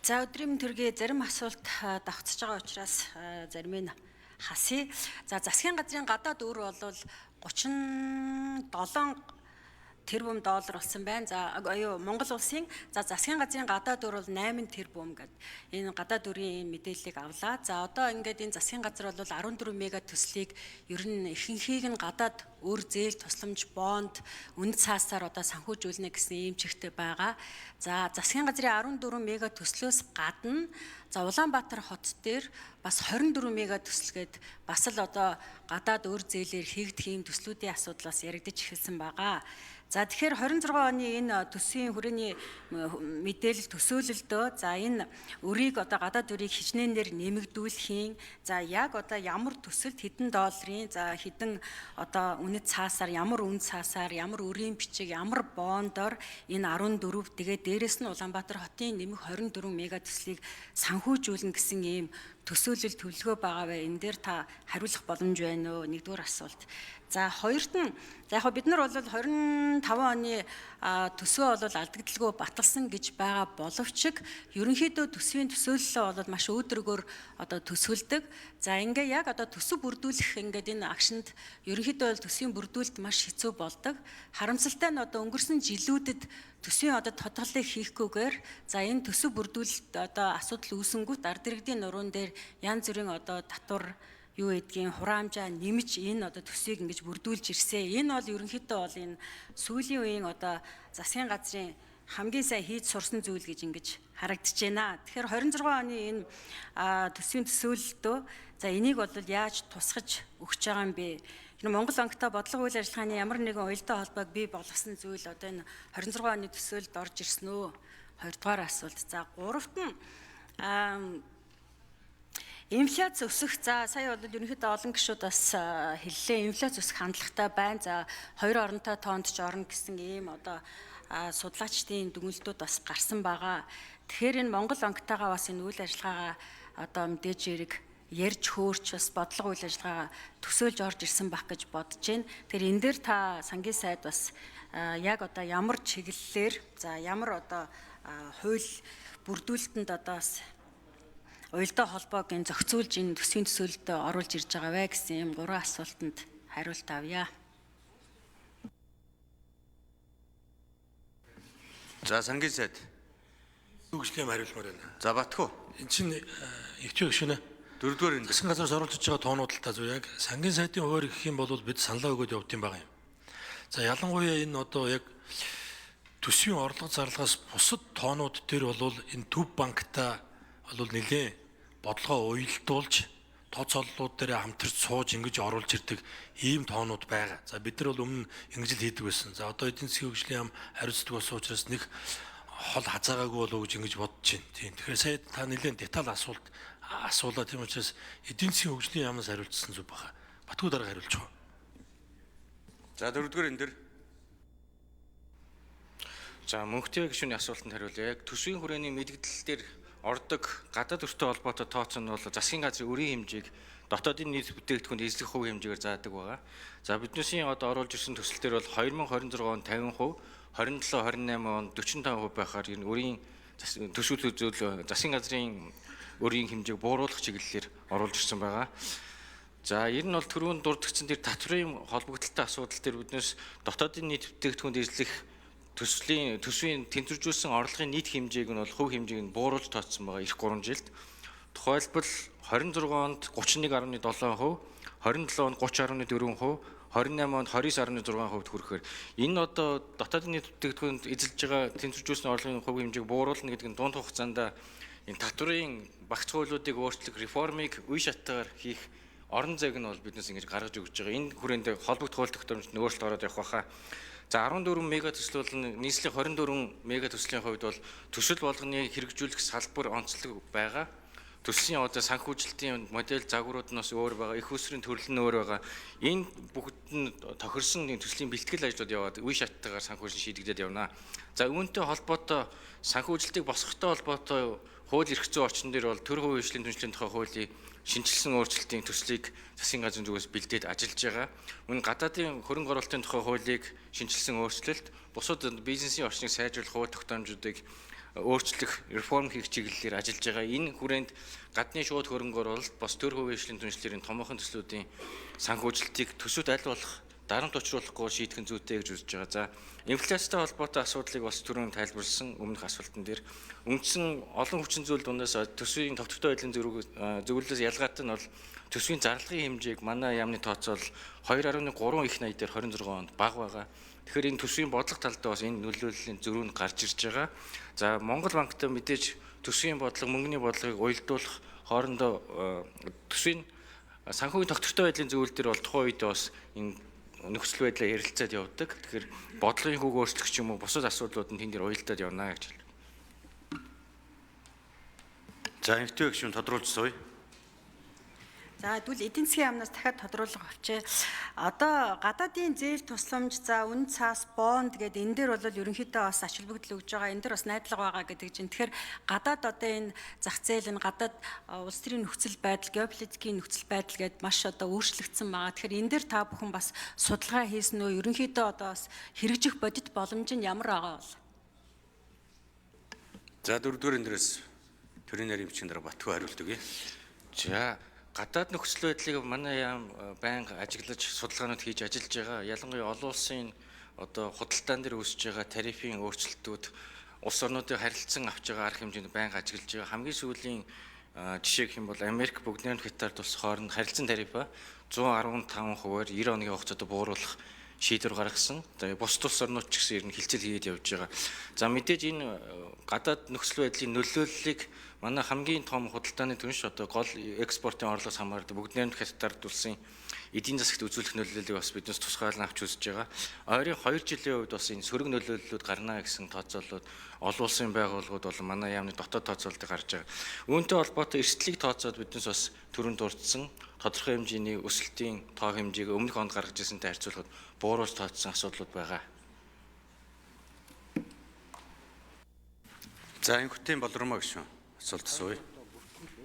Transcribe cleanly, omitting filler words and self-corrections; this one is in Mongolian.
За өдрийн төргийн зарим асуулт давхцаж байгаа учраас зарим нь хасъя. За засгийн газрын гадаад өр бол 37 тэрбум доллар болсон байна. За Монгол улсын засгийн газрын гадаад өр бол 8 тэрбум гэдэг энэ гадаад өрийн мэдээллийг авлаа. За одоо ингээд энэ засгийн газар бол 14 мега төслийг ер нь ихэнхийг нь гадаад өр зээл тусламж бонд үнэт цаасаар одоо санхүүжүүлнэ гэсэн ийм чигтэй байгаа. За засгийн газрын 14 мега төслөөс гадна за Улаанбаатар хот дээр бас 24 мега төслгээд бас л одоо гадаад өр зээлээр хийгдэх ийм төслүүдийн асуудлаас яригдж эхэлсэн байгаа. За тэгэхээр 26 оны энэ төсвийн хүрээний мэдээлэл төсөөлөлдөө за энэ өрийг одоо гадаад өрийг хичнээнээр нэмэгдүүлэхийн за яг одоо ямар төсөлд хэдэн долларын за хэдэн одоо үнэт цаасаар ямар үн цаасаар ямар өрийн бичиг ямар бондоор энэ 14 тэгээд дээрэс нь Улаанбаатар хотын нэмэх 24 мега төслийг санхүүжүүлнэ гэсэн ийм төсөөлөл төлөвлөгөө байгаа бай. Энэ дээр та хариулах боломж байна уу? Нэгдүгээр асуулт. За хоёрт нь за яг бид нар бол 25 оны төсвөө бол алдагдaltaгүй баталсан гэж байгаа боловч ерөнхийдөө төсвийн төсөөллөө бол маш өөдрөгөөр одоо төсөөлдөг. За ингээ яг одоо төсөв бүрдүүлэх ингээд энэ агшинд ерөнхийдөө бол төсвийн бүрдүүлэлт маш хэцүү болдог. Харамсалтай нь одоо өнгөрсөн жилүүдэд төсвийн одоо тодголыг хийхгүйгээр за энэ төсөв бүрдүүлэлт одоо асуудал үүсэнгүүт ард иргэдийн нуруунд дээр янз бүрийн одоо татвар юу гэдгийг хураамжаа нэмж энэ одоо төсвийг ингэж бүрдүүлж ирсэн. Энэ бол ерөнхийдөө бол энэ сүүлийн үеийн одоо засгийн газрын хамгийн сайн хийж сурсан зүйл гэж ингэж харагдаж байна. Тэгэхээр 26 оны энэ төсвийн төсөөлөлтөө за энийг бол яаж тусгаж өгч байгаа юм бэ? Энэ Монгол онгтой бодлого үйл ажиллагааны ямар нэгэн уялдаа холбоог бий болгосон зүйл одоо энэ 26 оны төсөөлөлд орж ирсэн үү? Хоёрдугаар асуулт. За гуравт нь инфляц өсөх за сая бол ерөнхийдөө олон гишүүд бас хэллээ. Инфляц өсөх хандлагатай байна. За хоёр оронтой тоонд ч орно гэсэн ийм одоо судлаачдын дүгнэлтүүд бас гарсан байгаа. Тэгэхээр энэ Монгол онгтойгоо бас энэ үйл ажиллагаагаа одоо мэдээж хэрэг ярьж хөөрч бас бодлого үйл ажиллагаа төсөөлж орж ирсэн байх гэж бодож байна. Тэгэхээр энэ дээр та сангийн сайд бас яг одоо ямар чиглэлээр за ямар одоо хууль бүрдүүлэлтэнд одоо бас уялдаа холбоог энэ зохицуулж энэ төсвийн төсөөлөлтөд оруулж ирж байгаа вэ гэсэн юм 3 асуултанд хариулт авъя. За сангийн сайд. Үгшлэм хариулмаар байна. За Батхуу. Энд чинь ихтэй гүшинэ. Дөрөвдүгээр энэ. Засгийн газраас оруулж байгаа тоонууд л та зөв яг сангийн сайдын хуваар гэх юм бол бид саналаа өгөөд явд юм байгаа юм. За ялангуяа энэ одоо яг төсвийн орлого зарлагаас бусад тоонууд дээр бол энэ төв банктай бол нэлээ бодлогоо уялдуулж тооцооллууд дээр хамтарч сууж ингэж оруулж ирдэг ийм тоонууд байгаа. За бид нар бол өмнө ингэж л хийдэг байсан. За одоо эдийн засгийн хөгжлийн яам хариуцдаг болсон учраас нэг хол хазаагаагүй болов гэж ингэж бодож байна. Тийм. Тэгэхээр сая та нэлээд деталь асуулаа тийм учраас эдийн засгийн хөгжлийн яамнаас хариулцсан зүг баха. Батгүй дараа хариулж байгаа. За дөрөвдүгээр энэ дэр. За мөнхтэй гишүүний асуултанд хариулъя. Яг төсвийн хүрээний мэдгдэл дээр ордог гадаад өртөө холбоотой тооцоо нь бол засгийн газрын өрийн хэмжээг дотоодын нийт бүтээгдэхүүнд эзлэх хувь хэмжээгээр заадаг байгаа. За биднээсийн одоо оруулж ирсэн төсөл дээр бол 2026 он 50%, 27, 28 он 45% байхаар энэ өрийн төсвүүд засгийн газрын өрийн хэмжээг бууруулах чиглэлээр оруулж ирсэн байгаа. За ер нь бол түрүүнд дурдгдсан тэр татврын холбогдолтой асуудал дээр биднээс дотоодын нийт бүтээгдэхүүнд эзлэх төсвийн тэнцвэржүүлсэн орлогын нийт хэмжээг нь бол хувь хэмжээг нь бууруулж тооцсон байгаа эх 3 жилд. Тухайлбал 26 онд 31.7%, 27 онд 30.4%, 28 онд 29.6% хүрэхээр энэ одоо дотоодын нийт бүтээгдэхүүнд эзэлж байгаа тэнцвэржүүлсэн орлогын хувь хэмжээг бууруулна гэдэг нь дунд хугацаанд энэ татврын багц хуулиудыг өөрчлөх реформыг үе шаттайгаар хийх орон зайг нь бол биднээс ингэж гаргаж өгч байгаа. Энэ хүрээнд холбогдох хууль тогтоомжид өөрчлөлт ороод явах байхаа. За 14 мега төсөл бол нийслэлийн 24 мега төслийн хувьд бол төсөл болгоны хэрэгжүүлэх салбар онцлог байгаа. Төслийн одоо санхүүжилтийн модель загварууд нь бас өөр байгаа, их усрын төрөл нь өөр байгаа. Энэ бүгд нь тохирсон төслийн бэлтгэл ажлууд яваад үе шаттайгаар санхүүжилт шийдэгдээд явна. За үүнтэй холбоотой санхүүжилтийг босгохтой холбоотой хууль эрх зүйн орчин дээр бол төр хувийн хөгжлийн түншлэлийн тухай хуулийн шинжилсэн өөрчлөлтийн төслийг засгийн газрын зүгээс бэлдээд ажиллаж байгаа. Мөн гадаадын хөрөнгө оруулалтын тухай хуулийг шинжилсэн өөрчлөлт, бусад бизнесийн орчныг сайжруулах хууль тогтоомжуудыг өөрчлөх, реформ хийх чиглэлээр ажиллаж байгаа. Энэ хүрээнд гадны шууд хөрөнгөөр бол бас төр хувийн түншлэрийн томоохон төслүүдийн санхүүжилтийг төсөвд аль болох дарамт учруулахгүй шийдэх нь зүйтэй гэж үзэж байгаа. За, инфляцтай холбоотой асуудлыг бас түрүүн тайлбарлсан өмнөх асуултан дээр үндсэн олон хүчин зүйл дундаас төсвийн тогтвортой байдлын зөвлөлөөс ялгаатай нь бол төсвийн зарлагын хэмжээг манай яамны тооцоол 2.3 их 80 дээр 26 онд бага байгаа. Тэгэхээр энэ төсвийн бодлого талдаа бас энэ нөлөөллийн зөрүү нь гарч ирж байгаа. За, Монгол банктай мэдээж төсвийн бодлого, мөнгөний бодлогыг уялдуулах хоорондоо төсвийн санхүүгийн тогтвортой байдлын зөвлөл дээр бол тухайн үед бас энэ нөхцөл байдлаа ярилцаад явдаг. Тэгэхээр бодлогын хүүг өөрчлөх ч юм уу бусад асуудлууд нь тэн дээр уялдаад явна гэж хэлдэг. За эмэгтэй гишүүн тодруулцгаая. За тэгвэл эдийн засгийн яамнаас дахиад тодруулга авчээ. Одоо гадаадын зээл тусламж, за үн цаас, бонд гэдэг энэ дээр бол ерөнхийдөө бас ач холбогдол өгж байгаа. Энэ дээр бас найдлага байгаа гэдэг чинь. Тэгэхээр гадаад одоо энэ зах зээл нь гадаад улс төрийн нөхцөл байдал, геополитикийн нөхцөл байдал гэдээ маш одоо өөрчлөгдсөн байгаа. Тэгэхээр энэ дээр та бүхэн бас судалгаа хийсэн үү? Ерөнхийдөө одоо бас хэрэгжих бодит боломж нь ямар байгаа бол? За дөрөвдүгээр эндээс төрийн нарийн бичгийн дараа Батхүү хариулт өгье. За, гадаад нөхцөл байдлыг манай яам байнга ажиглаж судалгаанууд хийж ажиллаж байгаа. Ялангуяа олон улсын одоо худалдаан дээр үүсэж байгаа тарифын өөрчлөлтүүд улс орнуудыг харилцан авч байгаа арга хэмжээнд байнга ажиглаж байгаа. Хамгийн сүүлийн жишээ гэх юм бол Америк бүгд найрамд Хятад улс хооронд харилцан тарифа 115%-аар 90 оны хугацаанд бууруулах шийдвэр гаргасан. Тэгээ бус улс орнууд ч гэсэн ер нь хилцэл хийгээд явж байгаа. За, мэдээж энэ гадаад нөхцөл байдлын нөлөөллийг манай хамгийн том худалдааны түнш одоо гол экспортын орлогоос хамаардаг бүгд найрамд Хятад улсын эдийн засагт үзүүлэх нөлөөллийг бас биднээс тусгаалan авч үзэж байгаа. Ойрын 2 жилийн хувьд бас энэ сөрөг нөлөөллүүд гарна гэсэн тооцоолууд олон улсын байгууллагууд бол манай яамны дотоод тооцоолтыг гарч байгаа. Үүнтэй холбоотой эрсдлийг тооцоод биднээс бас түрүүнд дурдсан тодорхой хэмжээний өсөлтийн тоо хэмжээг өмнөх онд гаргаж ирсэнтэй харьцуулахад бууруулж тооцсон асуудлууд байгаа. За эмэгтэй болромоо гишүүн асуулт асууя.